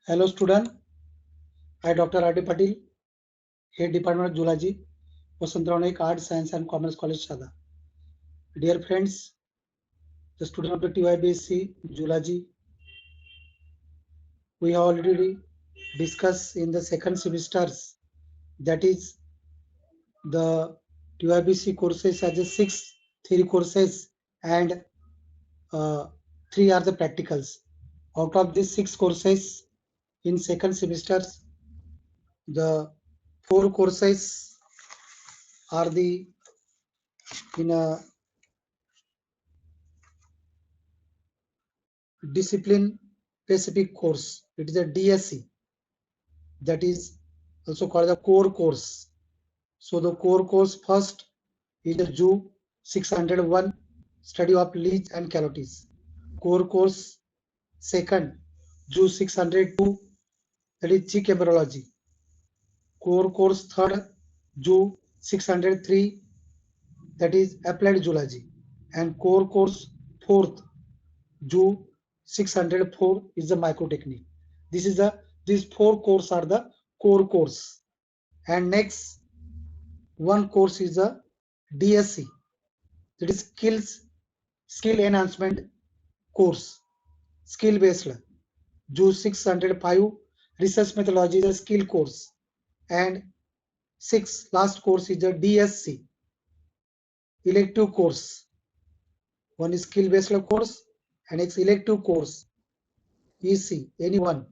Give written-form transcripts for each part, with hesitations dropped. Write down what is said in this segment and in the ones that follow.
Hello student, I Dr. R.D. Patil, Head Department of Zoology, Vasantaraw Naik Arts, Science and Commerce College, Sada. Dear friends, the student of the TYBSc Zoology, we have already discussed in the second semesters, that is the TYBSc courses as a 6 theory courses and 3 are the practicals. Out of these 6 courses in second semesters, the 4 courses are the in a discipline specific course. It is a DSC, that is also called the core course. So the core course first is the Zoo 601, study of leech and caloties. Core course second, Zoo 602, that is chick embryology. Core course third, Zoo 603, that is applied zoology. And core course fourth, Zoo 604 is the microtechnique. These 4 courses are the core course. And next one course is the DSC, that is skill enhancement course, skill based. Zoo 605 research methodology is a skill course. And last course is the DSC, elective course. One is skill based course and next elective course, EC, anyone,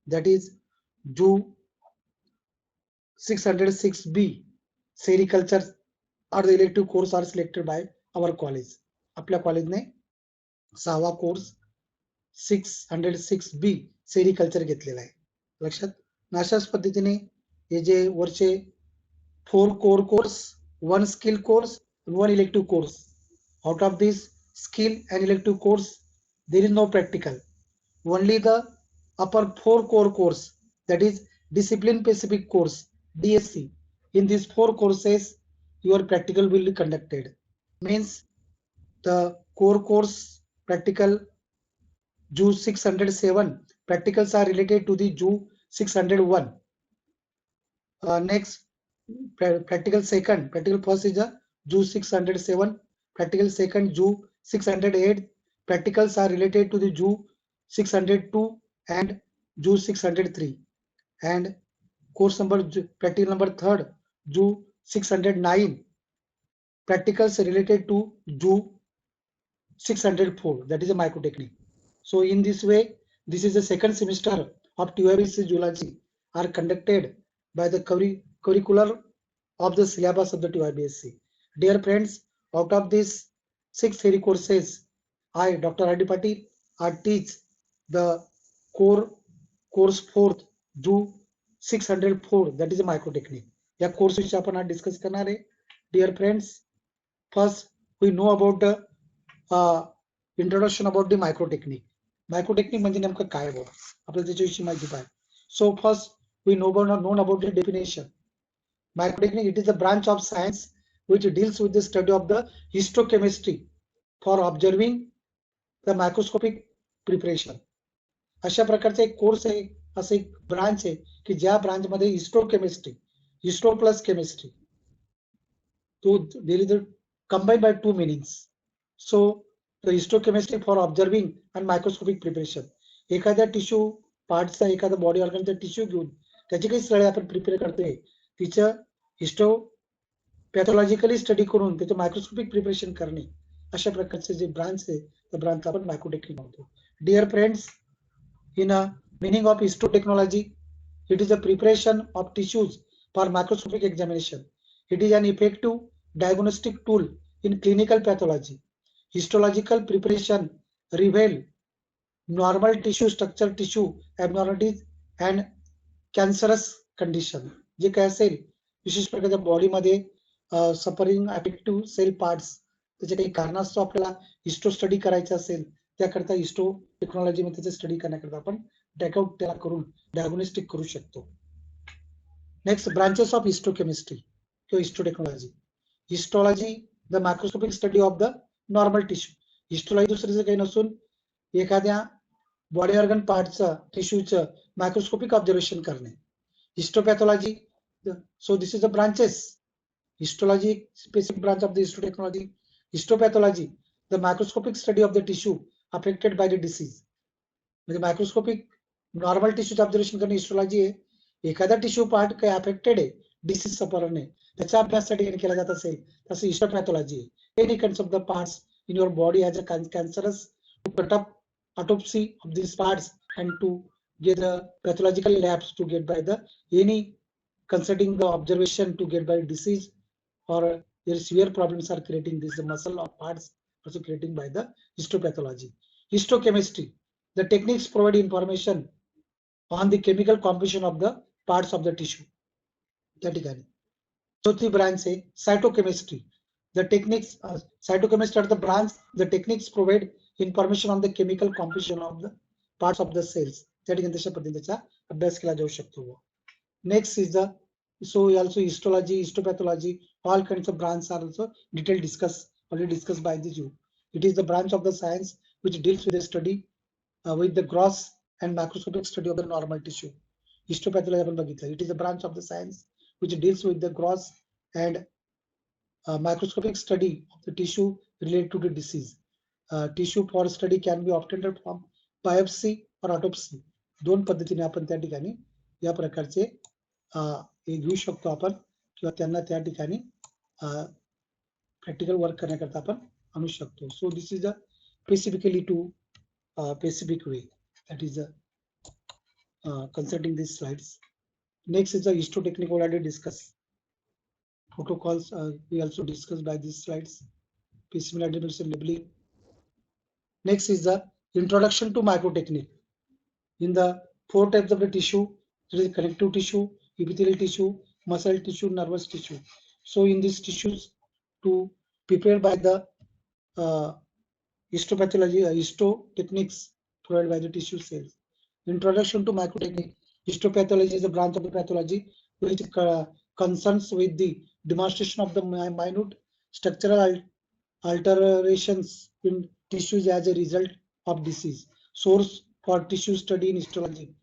that is Zoo 606B, sericulture or the elective course are selected by our college. आपल्या कॉलेजने 6वा course 606B sericulture घेतलेला आहे. लक्षात. अशाच पद्धतीने हे जे वरचे 4 core course, 1 skill course, 1 elective course. Out of this skill and elective course, there is no practical. Only the upper 4 core course, that is discipline specific course, DSC. In these 4 courses, your practical will be conducted. Means the core course practical Zoo 607 practicals are related to the Zoo 601. Next practical first is the Zoo 607, practical second Zoo 608, practicals are related to the Zoo 602 and Zoo 603. And course number practical number third, Zoo 609, practicals related to Zoo 604, that is a microtechnique. So in this way, this is the second semester of TYBSc Zoology are conducted by the curricular of the syllabus of the TYBSc. Dear friends, out of these 6 theory courses, I, Dr. R.D. Patil, I teach the core course 4th, Zoo 604, that is a microtechnique. या course विषय आपण आज discuss करणार आहे. Dear friends, first we know about the introduction about the microtechnique. Microtechnique म्हणजे नेमकं काय बघा, आपल्याला त्याच्याविषयी माहिती पाहिजे. So first we known about the definition. Microtechnique, it is a branch of science which deals with the study of the histochemistry for observing the microscopic preparation. अशा प्रकारचा एक कोर्स आहे, असं एक ब्रांच आहे की ज्या ब्रांच मध्ये हिस्टोकेमिस्ट्री, हिस्टो प्लस केमिस्ट्री, तो there is a combined by 2 meanings. So the histochemistry for observing and microscopic preparation. एखाद्या टिश्यू पार्टचा, एखादा बॉडी ऑर्गनचा टिश्यू घेऊन त्याची काही सगळे आपण प्रिपेअर करतोय, तिचं हिस्टो पॅथॉलॉजिकली स्टडी करून त्याचं मायक्रोस्कोपिक प्रिपरेशन करणे, अशा प्रकारचे जे ब्रांच आहे त्या ब्रांचला आपण मायक्रोटेक्निक म्हणतो. Dear friends, in a meaning of histotechnology, it is a preparation of tissues for microscopic examination. It is an effective diagnostic tool in clinical pathology. Histological preparation reveal normal tissue structure, tissue abnormalities and cancerous condition. जे काय असेल विशेष प्रकारच्या बॉडीमध्ये suffering affective cell parts, त्याचे काही कारणास्तव आपल्याला histo study करायचं असेल, त्याकरता हिस्टो टेक्नॉलॉजी मध्ये त्याचे स्टडी करण्याकरता आपण टेकआउट त्याला करून डायग्नोस्टिक करू शकतो. नेक्स्ट ब्रांचेस ऑफ हिस्टोकेमिस्ट्री किंवा histotechnology. Histology, the microscopic study of the normal tissue. Histology दुसरीचं काही नसून एखाद्या बॉडी ऑर्गन पार्टचं, टिश्यूचं माइक्रोस्कोपिक ऑब्जर्वेशन करने. Histopathology, so this is the branches. Histology, specific branch of the histotechnology. Histopathology, the microscopic study of the tissue affected by the disease. म्हणजे microscopic normal टिश्यूचे observation करणे histology आहे. एखादा tissue part काही affected आहे disease सफरने, त्याच्या अभ्यासासाठी केला जात असेल तसं हिस्टोपॅथॉलॉजी आहे. Any kinds of the parts in your body has a cancerous, to cut up autopsy of these parts and to get the pathological labs to get by the any consulting the observation to get by disease or your severe problems are creating this muscle or parts also creating by the histopathology. Histochemistry, the techniques provide information on the chemical composition of the parts of the tissue. त्या ठिकाणी चौथी branch आहे cytochemistry. The techniques, cytochemistry are the branch, the techniques provide information on the chemical composition of the parts of the cells. त्या ठिकाणी तशा पद्धतीचा अभ्यास केला जाऊ शकतो. Next is the, so also histology, histopathology, all kinds of branches are also detailed already discussed by you. It is the branch of the science which deals with the study with the gross and macroscopic study of the normal tissue. Histopathology आपण बघितलं, it is the branch of the science which deals with the gross and microscopic study of the tissue related to the disease. Tissue for study can be obtained from biopsy or autopsy. दोन पद्धतीने आपण त्या ठिकाणी या प्रकारचे घेऊ शकतो आपण, किंवा त्यांना त्या ठिकाणी प्रॅक्टिकल वर्क करण्याकरता आपण आणू शकतो. So this is a specifically to specific way, that is concerning these slides. Next is the histotechnique already discussed. Protocols we also discussed by these slides. Specimen identification, labeling. Next is the introduction to microtechnique. In the 4 types of the tissue, there is connective tissue, epithelial tissue, muscle tissue, nervous tissue. So in these tissues, to prepare by the histopathology, histotechniques provided by the tissue cells. Introduction to microtechnique. Histopathology is a branch of the pathology which concerns with the demonstration of the minute structural alterations in tissues as a result of disease. Source for tissue study in histology,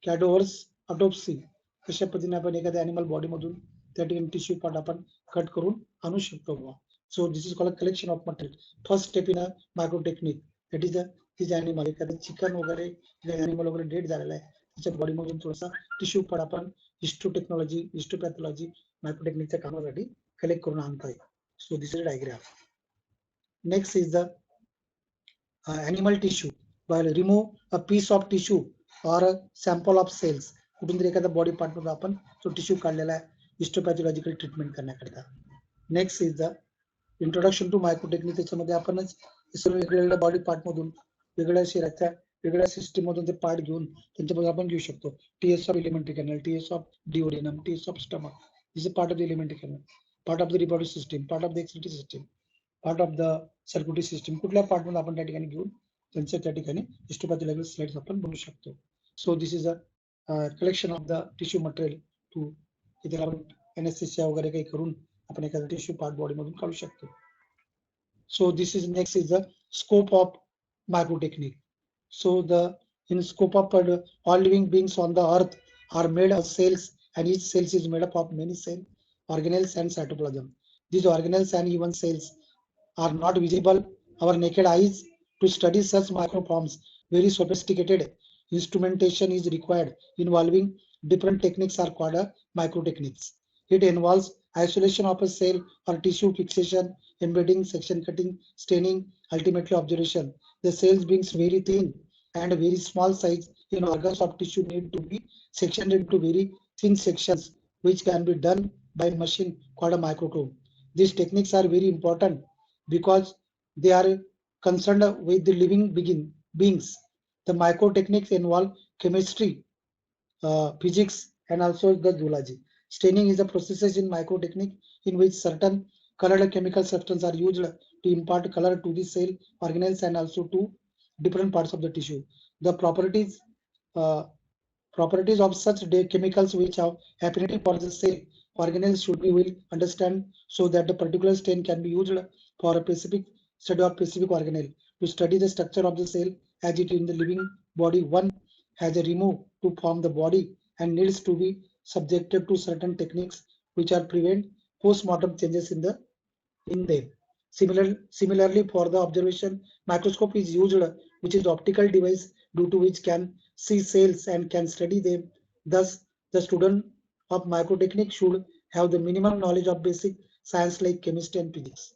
cadavers, autopsy. अशा पद्धतीने आपण एखाद्या animal body मधून त्या ठिकाणी tissue part आपण cut करून आणू शकतो. So this is called collection of material. First step in a microtechnique, that is this animal, एखादं चिकन वगैरे ॲनिमल वगैरे डेड झालेला आहे त्याच्या बॉडी मधून थोडासा टिश्यू पार्ट आपण हिस्टोटेक्नॉलॉजी, हिस्टोपॅथॉलॉजी, मायक्रोटेक्निकच्या कामासाठी कलेक्ट करून आणतोय. सो this is diagram. Next is the animal tissue. While remove a piece of tissue or a sample of cells, कुठून तरी एखादा बॉडी पार्ट मध्ये आपण तो टिश्यू काढलेला आहे हिस्टोपॅथॉलॉजिकल ट्रीटमेंट करण्याकरता. Next is the introduction to microtechnique. त्याच्यामध्ये आपणच सर्व वेगवेगळ्या बॉडी पार्ट मधून वेगवेगळ्या शरीराच्या वेगवेगळ्या सिस्टीम मधून ते पार्ट घेऊन त्यांच्यामध्ये आपण घेऊ शकतो. TS of alimentary canal, TS of duodenum, TS of stomach, this is part of the alimentary canal, part of the reproductive system, part of the excretory system, part of the circulatory system. कुठल्या part मध्ये आपण त्या ठिकाणी घेऊन त्यांच्या त्या ठिकाणी हिस्टोपॅथॉलॉजिकल slides आपण बनवू शकतो. So this is a collection of the tissue material to, इथे आपण एनेस्थेसिया वगैरे काही करून आपण एखादा टिश्यू पार्ट बॉडी मधून काढू शकतो. So this is next is the scope of microtechnique. So the in scope of all living beings on the earth are made of cells, and each cell is made up of many cell organelles and cytoplasm. These organelles and even cells are not visible our naked eyes. To study such microforms, very sophisticated instrumentation is required involving different techniques are called microtechniques. It involves isolation of a cell or tissue, fixation, embedding, section cutting, staining, ultimately observation. The cells being very thin and very small size in organs of tissue need to be sectioned into very thin sections, which can be done by machine called a microtome. These techniques are very important because they are concerned with the living beings. The microtechniques involve chemistry, physics, and also the zoology. Staining is a process in microtechnique in which certain colored chemical substances are used to impart color to the cell organelles and also to different parts of the tissue. The properties of such chemicals which have affinity for the cell organelles should be well understand, so that the particular stain can be used for a specific study of specific organelle. To study the structure of the cell as it in the living body, one has a remove to form the body and needs to be subjected to certain techniques which are prevent post-mortem changes in them. Similarly, for the observation, microscope is used, which is optical device due to which can see cells and can study them. Thus, the student of microtechnics should have the minimum knowledge of basic science like chemistry and physics.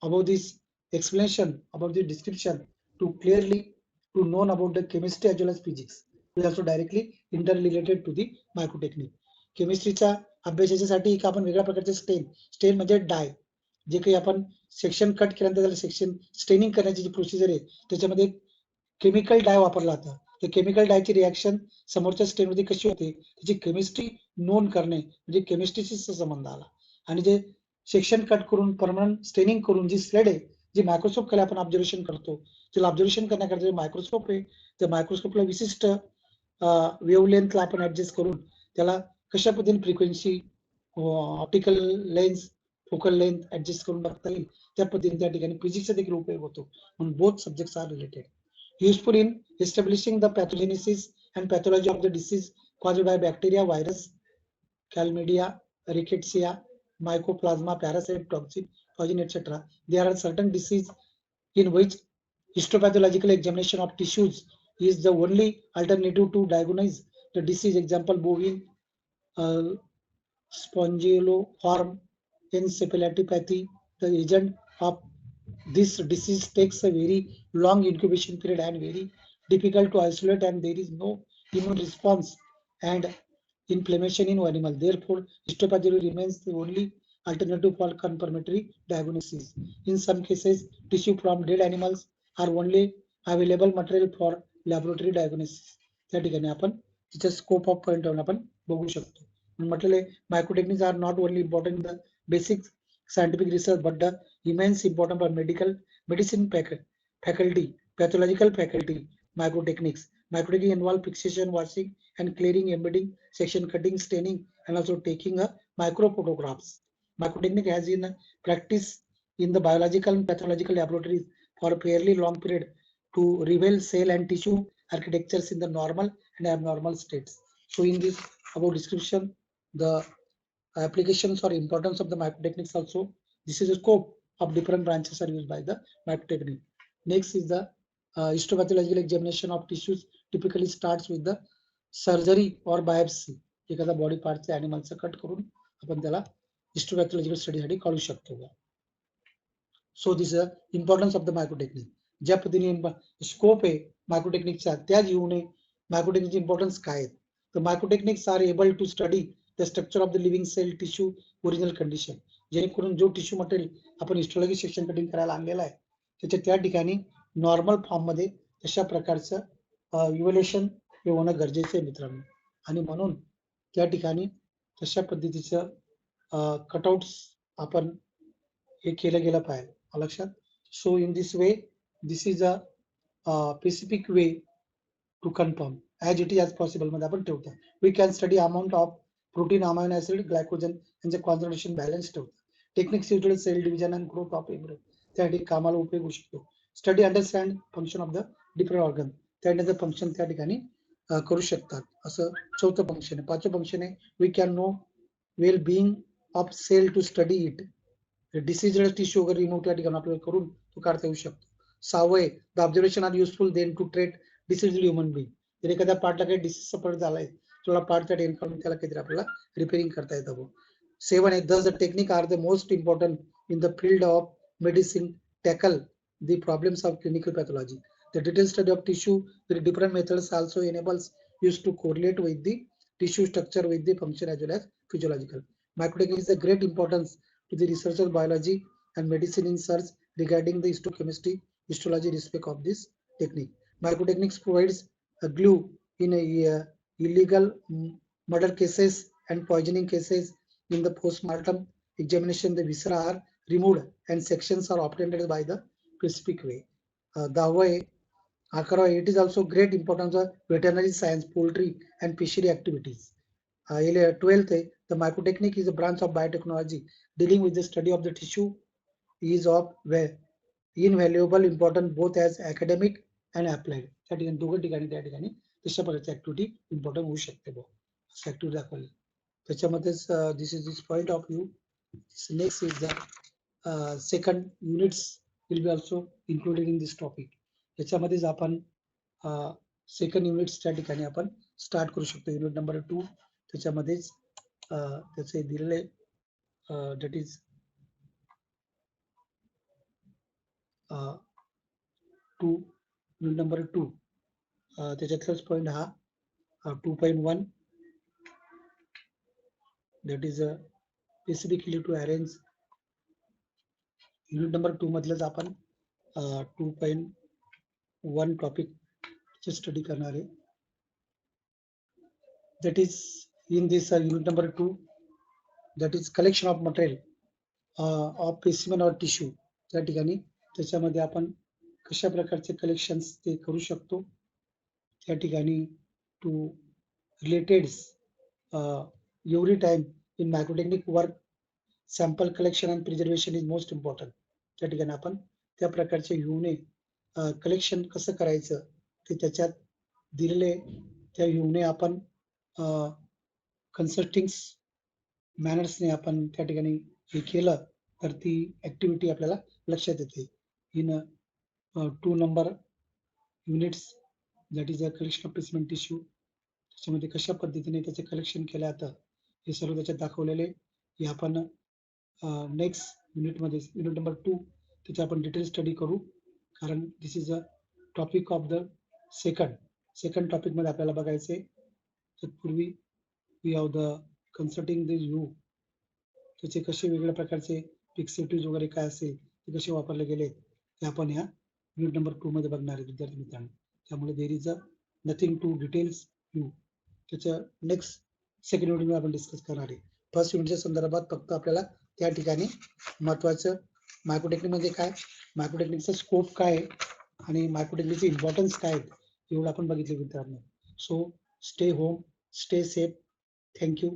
About this explanation, about the description, to clearly to known about the chemistry as well as physics, is also directly interrelated to the microtechnique. केमिस्ट्रीच्या अभ्यासाच्यासाठी एक आपण वेगळ्या प्रकारचे stand म्हणजे di, जे काही आपण section cut केल्यानंतर त्याला section staining करण्याची जी प्रोसिजर आहे त्याच्यामध्ये केमिकल डाय वापरला जातो. ते केमिकल डायची रिॲक्शन समोरच्या स्टेनमध्ये कशी होते त्याची केमिस्ट्री नोंद करणे म्हणजे केमिस्ट्रीशी संबंध आला. आणि जे सेक्शन कट करून परमनंट स्टेनिंग करून जी स्लेड आहे जी मायक्रोस्कोप खाली आपण ऑब्झर्वेशन करतो, त्याला ऑब्झर्वेशन करण्याकरता जे मायक्रोस्कोप आहे त्या मायक्रोस्कोपला विशिष्ट वेव्हलेंथला आपण ऍडजस्ट करून त्याला कशा पद्धतीने frequency optical lens focal length adjust करून बघता येईल त्या पद्धतीने त्या ठिकाणी फिजिक्सचा देखील उपयोग होतो. म्हणून both subjects are related. Useful in establishing the pathogenesis and pathology of the disease caused by bacteria, virus, chlamydia, rickettsia, mycoplasma, parasite, toxin, poison, etc. There are certain diseases in which histopathological examination of tissues is the only alternative to diagnose the disease. Example, bovine spongioliform encephalopathy. The agent of this disease takes a very long incubation period and very difficult to isolate, and there is no immune response and inflammation in animal. Therefore, histopathology remains the only alternative for confirmatory diagnosis. In some cases, tissue from dead animals are only available material for laboratory diagnosis. त्या ठिकाणी आपण तिच्या scope of point आपण बघू शकतो. म्हटलेले microtechniques are not only important the basic scientific research but the immense important for medicine faculty, pathological faculty. Microtechniques involve fixation, washing and clearing, embedding, section cutting, staining and also taking a micro photographs. Microtechnique has in practice in the biological and pathological laboratories for a fairly long period to reveal cell and tissue architectures in the normal and abnormal states. So in this about description, the applications or importance of the microtechniques also. This is a scope of different branches are used by the microtechnique. Next is the histopathological examination of tissues typically starts with the surgery or biopsy. एखादा body पार्टचा ॲनिमलचा cut करून आपण त्याला histopathological स्टडीसाठी काढू शकतो. So this is importance of the microtechnique. ज्या पद्धतीने स्कोप आहे मायक्रोटेक्निकचा त्या जीवने मायक्रोटेक्निकची इम्पॉर्टन्स काय आहे. तर microtechniques are able to study the structure of the living cell tissue original condition. जेणेकरून जो टिश्यू मटेरियल आपण हिस्टोलॉजी सेक्शन कटिंग करायला आणलेला आहे त्याच्या त्या ठिकाणी नॉर्मल फॉर्म मध्ये तशा प्रकारचं इव्हॅल्युएशन हे होणं गरजेचं आहे मित्रांनो. आणि म्हणून त्या ठिकाणी तशा पद्धतीचं कटआउट्स आपण हे केलं गेलं पाहिजे लक्षात. So in this way this is a specific way to confirm as it is as possible मध्ये आपण ठेवतो. We can study amount of protein, amino acid, glycogen यांचे कॉन्सन्ट्रेशन बॅलन्स ठेवतात. Techniques usually cell division and growth of embryo त्यासाठी कामाला उपयोग होऊ शकतो. Study understand function of the different organ त्याचं फंक्शन त्या ठिकाणी करू शकतात. असं चौथं फंक्शन आहे. पाचवं फंक्शन आहे we can know well being of cell to study it. Disease tissue वगैरे रिमूव्ह त्या ठिकाणी आपल्याला करून तो काढता येऊ शकतो. सहावं आहे the observation are useful then to treat disease human being. जर एखाद्या पार्टला काही डिसीज सपोर्ट झालाय तुला पार्ट त्या ठिकाणी त्याला काहीतरी आपल्याला रिपेअरिंग करता येतं. 7 आहे thus the technique are the most important in the field of medicine tackle the problems of clinical pathology. The detailed study of tissue with different methods also enables used to correlate with the tissue structure with the function as well as physiological. Microtechnique is a great importance to the research of biology and medicine in search regarding the histochemistry, histology respect of this technique. Microtechniques provides a glue in a illegal murder cases and poisoning cases. In the post-mortem examination, the viscera are removed and sections are obtained by the specific way. It is also great importance of veterinary science, poultry and fishery activities. 12th, the microtechnique is a branch of biotechnology dealing with the study of the tissue is of invaluable importance both as academic and applied. त्या ठिकाणी दोघं ठिकाणी त्या ठिकाणी तशा प्रकारची activity important होऊ शकते बुवा, असं ऍक्टिव्हिटी दाखवली. त्याच्यामध्येच this is this point of view. Next is the second units will be also included in this topic. याच्यामध्येच आपण सेकंड युनिट्स त्या ठिकाणी आपण स्टार्ट करू शकतो. युनिट नंबर 2 त्याच्यामध्येच त्याचे दिलेले दॅट इज 2 युनिट नंबर 2 त्याच्यातलाच पॉइंट हा 2.1 that is specifically to arrange. Unit number 2 मधलंच आपण 2.1 टॉपिक स्टडी करणार आहे. that is in this unit number 2, that is collection of material of specimen or tissue. त्या ठिकाणी त्याच्यामध्ये आपण कशा प्रकारचे कलेक्शन्स ते करू शकतो त्या ठिकाणी to related every time in microtechnic work sample collection and preservation is most important. त्या ठिकाणी आपण त्या प्रकारचे व्ह्यूने कलेक्शन कसं करायचं ते त्याच्यात दिलेले त्या व्ह्यूने आपण कन्सल्टिंग मॅनर्सने आपण त्या ठिकाणी हे केलं तर ती ऍक्टिव्हिटी आपल्याला लक्षात येते. इन 2 number units that is a collection of specimen tissue. त्याच्यामध्ये कशा पद्धतीने त्याचे कलेक्शन केलं जातं हे सर्व त्याच्यात दाखवलेले. हे आपण नेक्स्ट युनिटमध्ये युनिट नंबर 2 त्याचे आपण डिटेल स्टडी करू, कारण this is a topic of the second टॉपिकमध्ये आपल्याला बघायचे. तत्पूर्वी we have the consulting this view, त्याचे कसे वेगवेगळ्या प्रकारचे फिक्सेटिव्ह वगैरे काय असेल ते कसे वापरले गेले ते आपण या युनिट नंबर 2 मध्ये बघणार आहे विद्यार्थी मित्रांनो. त्यामुळे there is a nothing to details view. त्याच्या नेक्स्ट सेकंड युनिटमध्ये आपण डिस्कस करणार आहे. फर्स्ट युनिटच्या संदर्भात फक्त आपल्याला त्या ठिकाणी महत्वाचं मायक्रोटेक्निक म्हणजे काय, मायक्रोटेक्निकचा स्कोप काय आणि मायक्रोटेक्निकचे इम्पॉर्टन्स काय एवढं आपण बघितले मित्रांनो. So stay home, stay safe. Thank you.